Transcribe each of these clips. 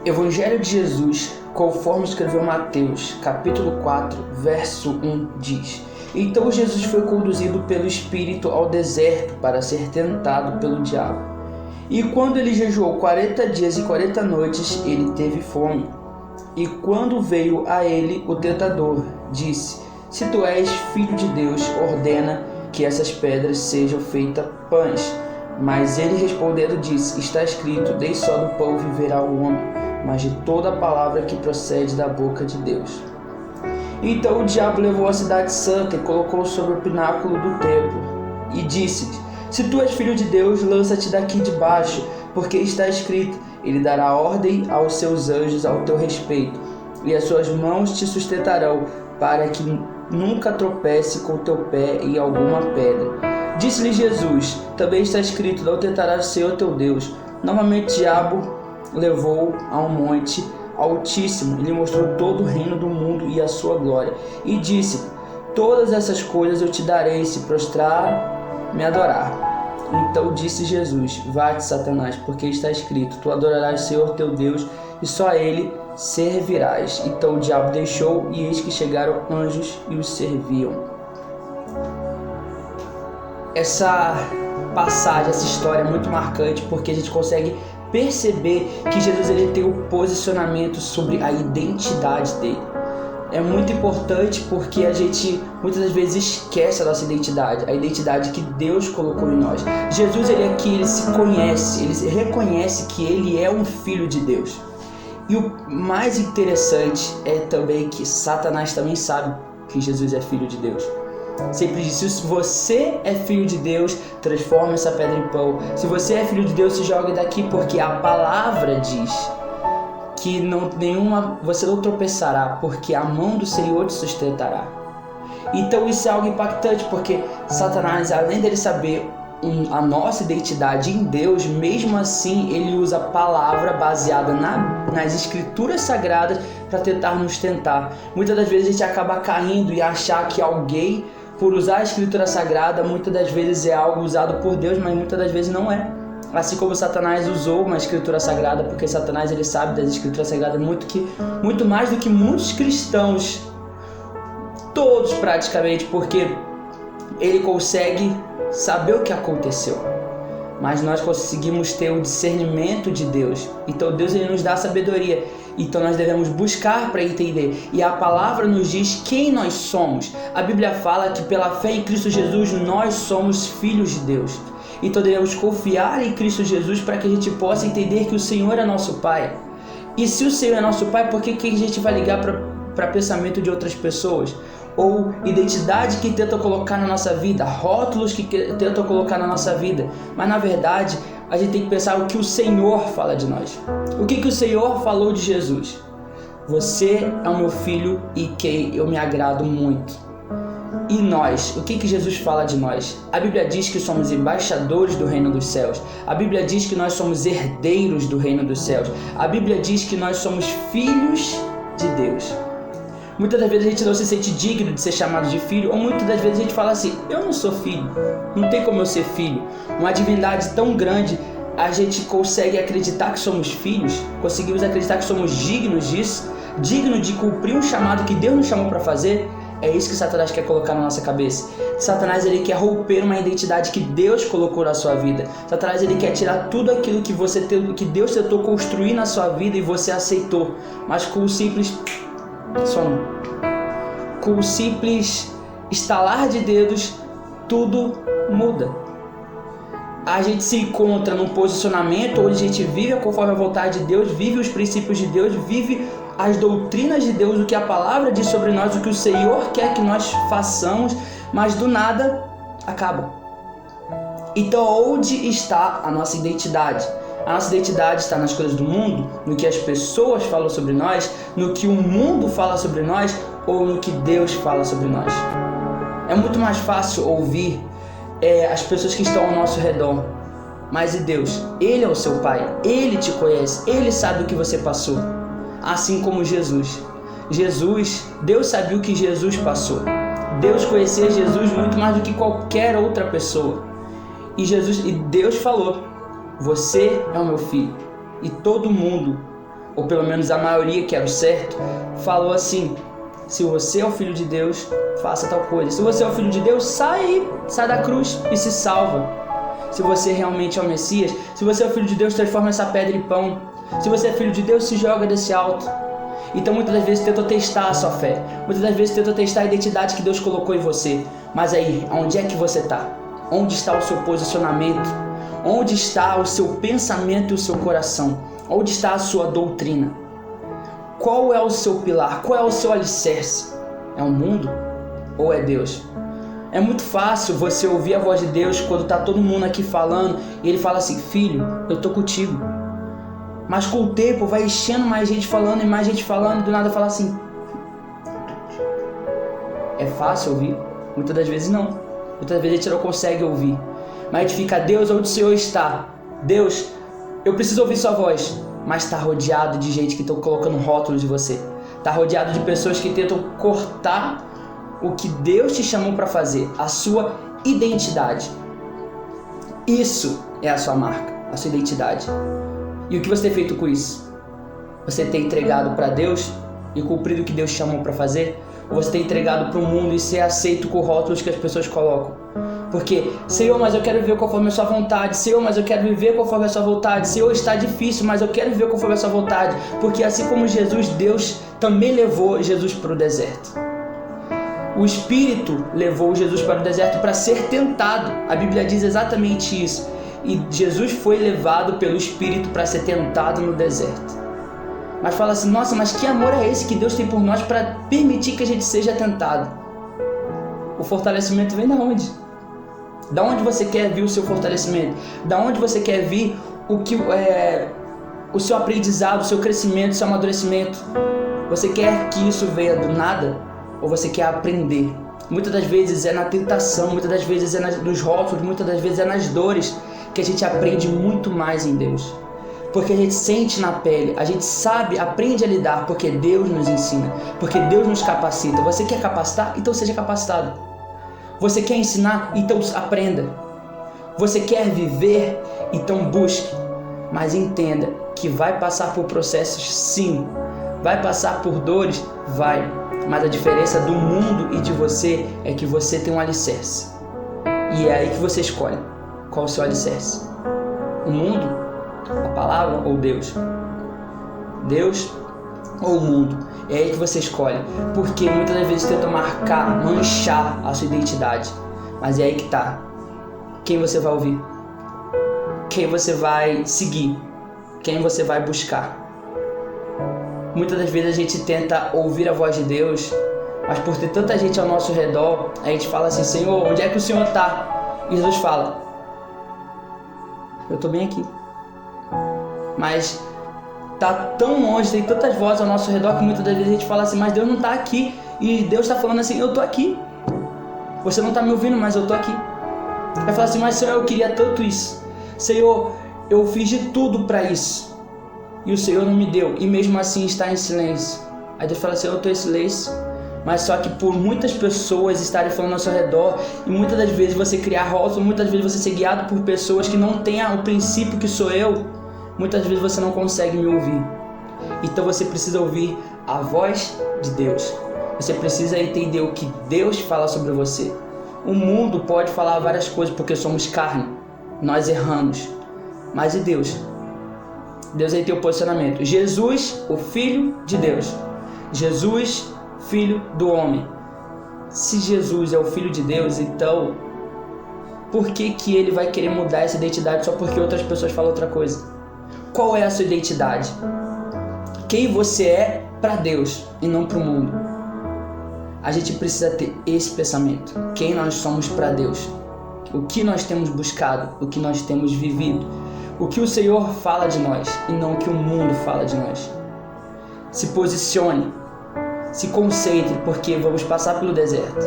Evangelho de Jesus, conforme escreveu Mateus, capítulo 4, verso 1, diz: Então Jesus foi conduzido pelo Espírito ao deserto para ser tentado pelo diabo. E quando ele jejuou 40 dias e 40 noites, ele teve fome. E quando veio a ele o tentador, disse: Se tu és filho de Deus, ordena que essas pedras sejam feitas pães. Mas ele respondendo disse: Está escrito, nem só do pão viverá o homem, mas de toda a palavra que procede da boca de Deus. Então o diabo levou a cidade santa e colocou sobre o pináculo do templo, e disse-lhe: Se tu és filho de Deus, lança-te daqui de baixo, porque está escrito: Ele dará ordem aos seus anjos ao teu respeito, e as suas mãos te sustentarão, para que nunca tropece com o teu pé em alguma pedra. Disse-lhe Jesus: Também está escrito: Não tentarás o Senhor teu Deus. Novamente o diabo levou a um monte altíssimo e lhe mostrou todo o reino do mundo e a sua glória. E disse: Todas essas coisas eu te darei, se prostrar, me adorar. Então disse Jesus: Vá-te, Satanás, porque está escrito: Tu adorarás o Senhor teu Deus, e só a Ele servirás. Então o diabo deixou, e eis que chegaram anjos e os serviam. Essa passagem, essa história é muito marcante, porque a gente consegue perceber que Jesus ele tem um posicionamento sobre a identidade dele. É muito importante porque a gente muitas das vezes esquece a nossa identidade, a identidade que Deus colocou em nós. Jesus ele aqui ele se conhece, ele reconhece que ele é um filho de Deus. E o mais interessante é também que Satanás também sabe que Jesus é filho de Deus. Sempre disse: se você é filho de Deus, transforma essa pedra em pão. Se você é filho de Deus, se jogue daqui, porque a palavra diz que você não tropeçará, porque a mão do Senhor te sustentará. Então isso é algo impactante, porque Satanás, além dele saber a nossa identidade em Deus, mesmo assim ele usa a palavra baseada nas escrituras sagradas para tentar nos tentar. Muitas das vezes a gente acaba caindo e achar que alguém, por usar a escritura sagrada, muitas das vezes é algo usado por Deus, mas muitas das vezes não é. Assim como Satanás usou uma escritura sagrada, porque Satanás ele sabe das escrituras sagradas muito mais do que muitos cristãos, todos praticamente, porque ele consegue saber o que aconteceu. Mas nós conseguimos ter o discernimento de Deus. Então Deus ele nos dá sabedoria. Então nós devemos buscar para entender. E a palavra nos diz quem nós somos. A Bíblia fala que pela fé em Cristo Jesus nós somos filhos de Deus. Então devemos confiar em Cristo Jesus para que a gente possa entender que o Senhor é nosso Pai. E se o Senhor é nosso Pai, por que a gente vai ligar para pensamento de outras pessoas? Ou identidade que tentam colocar na nossa vida, rótulos que tentam colocar na nossa vida. Mas na verdade, a gente tem que pensar o que o Senhor fala de nós. O que o Senhor falou de Jesus? Você é o meu filho e que eu me agrado muito. E nós? O que Jesus fala de nós? A Bíblia diz que somos embaixadores do reino dos céus. A Bíblia diz que nós somos herdeiros do reino dos céus. A Bíblia diz que nós somos filhos de Deus. Muitas das vezes a gente não se sente digno de ser chamado de filho, ou muitas das vezes a gente fala assim: eu não sou filho, não tem como eu ser filho. Uma divindade tão grande, a gente consegue acreditar que somos filhos, conseguimos acreditar que somos dignos disso, dignos de cumprir um chamado que Deus nos chamou para fazer. É isso que Satanás quer colocar na nossa cabeça. Satanás ele quer romper uma identidade que Deus colocou na sua vida. Satanás ele quer tirar tudo aquilo que Deus tentou construir na sua vida e você aceitou, mas com o simples com o simples estalar de dedos, tudo muda. A gente se encontra num posicionamento onde a gente vive conforme a vontade de Deus, vive os princípios de Deus, vive as doutrinas de Deus, o que a palavra diz sobre nós, o que o Senhor quer que nós façamos, mas do nada acaba. Então onde está a nossa identidade? A nossa identidade está nas coisas do mundo, no que as pessoas falam sobre nós, no que o mundo fala sobre nós ou no que Deus fala sobre nós. É muito mais fácil ouvir as pessoas que estão ao nosso redor. Mas e Deus? Ele é o seu Pai, Ele te conhece, Ele sabe o que você passou. Assim como Jesus. Deus sabia o que Jesus passou. Deus conhecia Jesus muito mais do que qualquer outra pessoa. E Deus falou: você é o meu filho. E todo mundo ou pelo menos a maioria, que era o certo, falou assim: se você é o Filho de Deus, faça tal coisa. Se você é o Filho de Deus, sai da cruz e se salva. Se você realmente é o Messias, se você é o Filho de Deus, transforma essa pedra em pão. Se você é Filho de Deus, se joga desse alto. Então muitas das vezes tentam testar a sua fé, muitas das vezes tentam testar a identidade que Deus colocou em você. Mas aí, onde é que você está? Onde está o seu posicionamento? Onde está o seu pensamento e o seu coração? Onde está a sua doutrina? Qual é o seu pilar? Qual é o seu alicerce? É o mundo ou é Deus? É muito fácil você ouvir a voz de Deus quando está todo mundo aqui falando e ele fala assim: filho, eu estou contigo. Mas com o tempo vai enchendo mais gente falando e mais gente falando, e do nada fala assim. É fácil ouvir? Muitas das vezes não. Muitas vezes a gente não consegue ouvir. Mas a gente fica: Deus, onde o Senhor está? Deus, eu preciso ouvir sua voz. Mas está rodeado de gente que estão colocando rótulos de você. Está rodeado de pessoas que tentam cortar o que Deus te chamou para fazer, a sua identidade. Isso é a sua marca, a sua identidade. E o que você tem feito com isso? Você tem entregado para Deus e cumprido o que Deus te chamou para fazer? Ou você tem entregado para o mundo e ser aceito com rótulos que as pessoas colocam? Porque, Senhor, mas eu quero viver conforme a sua vontade. Senhor, mas eu quero viver conforme a sua vontade. Senhor, está difícil, mas eu quero viver conforme a sua vontade. Porque assim como Jesus, Deus também levou Jesus para o deserto. O Espírito levou Jesus para o deserto para ser tentado. A Bíblia diz exatamente isso. E Jesus foi levado pelo Espírito para ser tentado no deserto. Mas fala assim: nossa, mas que amor é esse que Deus tem por nós para permitir que a gente seja tentado? O fortalecimento vem da onde? Da onde você quer vir o seu fortalecimento? Da onde você quer vir o seu aprendizado, o seu crescimento, o seu amadurecimento? Você quer que isso venha do nada? Ou você quer aprender? Muitas das vezes é na tentação, muitas das vezes é nos rótulos, muitas das vezes é nas dores que a gente aprende muito mais em Deus. Porque a gente sente na pele, a gente sabe, aprende a lidar, porque Deus nos ensina, porque Deus nos capacita. Você quer capacitar? Então seja capacitado. Você quer ensinar? Então aprenda. Você quer viver? Então busque. Mas entenda que vai passar por processos, sim. Vai passar por dores? Vai. Mas a diferença do mundo e de você é que você tem um alicerce. E é aí que você escolhe qual é o seu alicerce. O mundo, a palavra ou Deus? Deus ou o mundo? É aí que você escolhe. Porque muitas das vezes tenta marcar, manchar a sua identidade. Mas é aí que tá. Quem você vai ouvir? Quem você vai seguir? Quem você vai buscar? Muitas das vezes a gente tenta ouvir a voz de Deus, mas por ter tanta gente ao nosso redor, a gente fala assim: Senhor, onde é que o Senhor está? E Jesus fala: eu estou bem aqui. Mas tá tão longe, tem tantas vozes ao nosso redor que muitas das vezes a gente fala assim: mas Deus não está aqui. E Deus está falando assim: eu estou aqui. Você não está me ouvindo, mas eu estou aqui. Vai falar assim: mas Senhor, eu queria tanto isso. Senhor, eu fiz de tudo para isso. E o Senhor não me deu, e mesmo assim está em silêncio. Aí Deus fala assim: eu estou em silêncio. Mas só que por muitas pessoas estarem falando ao seu redor, e muitas das vezes você criar rótulos, muitas vezes você ser guiado por pessoas que não têm o princípio que sou eu, muitas vezes você não consegue me ouvir. Então você precisa ouvir a voz de Deus. Você precisa entender o que Deus fala sobre você. O mundo pode falar várias coisas porque somos carne, nós erramos. Mas e Deus? Deus aí tem o posicionamento. Jesus, o Filho de Deus. Jesus, Filho do homem. Se Jesus é o Filho de Deus, então por que ele vai querer mudar essa identidade só porque outras pessoas falam outra coisa? Qual é a sua identidade? Quem você é para Deus e não para o mundo? A gente precisa ter esse pensamento. Quem nós somos para Deus? O que nós temos buscado? O que nós temos vivido? O que o Senhor fala de nós e não o que o mundo fala de nós. Se posicione, se concentre, porque vamos passar pelo deserto.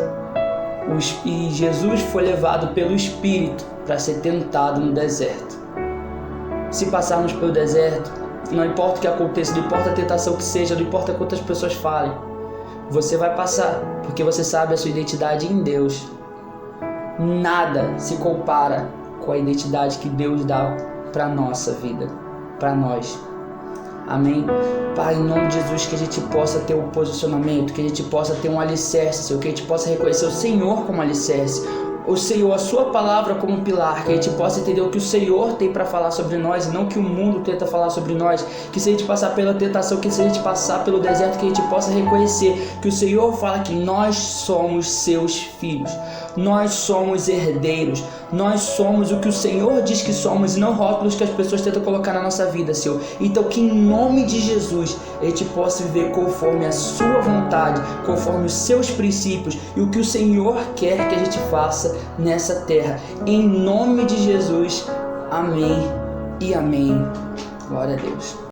E Jesus foi levado pelo Espírito para ser tentado no deserto. Se passarmos pelo deserto, não importa o que aconteça, não importa a tentação que seja, não importa quantas pessoas falem, você vai passar, porque você sabe a sua identidade em Deus. Nada se compara com a identidade que Deus dá para a nossa vida, para nós. Amém? Pai, em nome de Jesus, que a gente possa ter um posicionamento, que a gente possa ter um alicerce, Senhor, que a gente possa reconhecer o Senhor como alicerce, o Senhor, a sua palavra como pilar, que a gente possa entender o que o Senhor tem para falar sobre nós e não o que o mundo tenta falar sobre nós, que se a gente passar pela tentação, que se a gente passar pelo deserto, que a gente possa reconhecer que o Senhor fala que nós somos seus filhos, nós somos herdeiros, nós somos o que o Senhor diz que somos e não rótulos que as pessoas tentam colocar na nossa vida, Senhor. Então que em nome de Jesus a gente possa viver conforme a sua vontade, conforme os seus princípios e o que o Senhor quer que a gente faça nessa terra. Em nome de Jesus, amém e amém. Glória a Deus.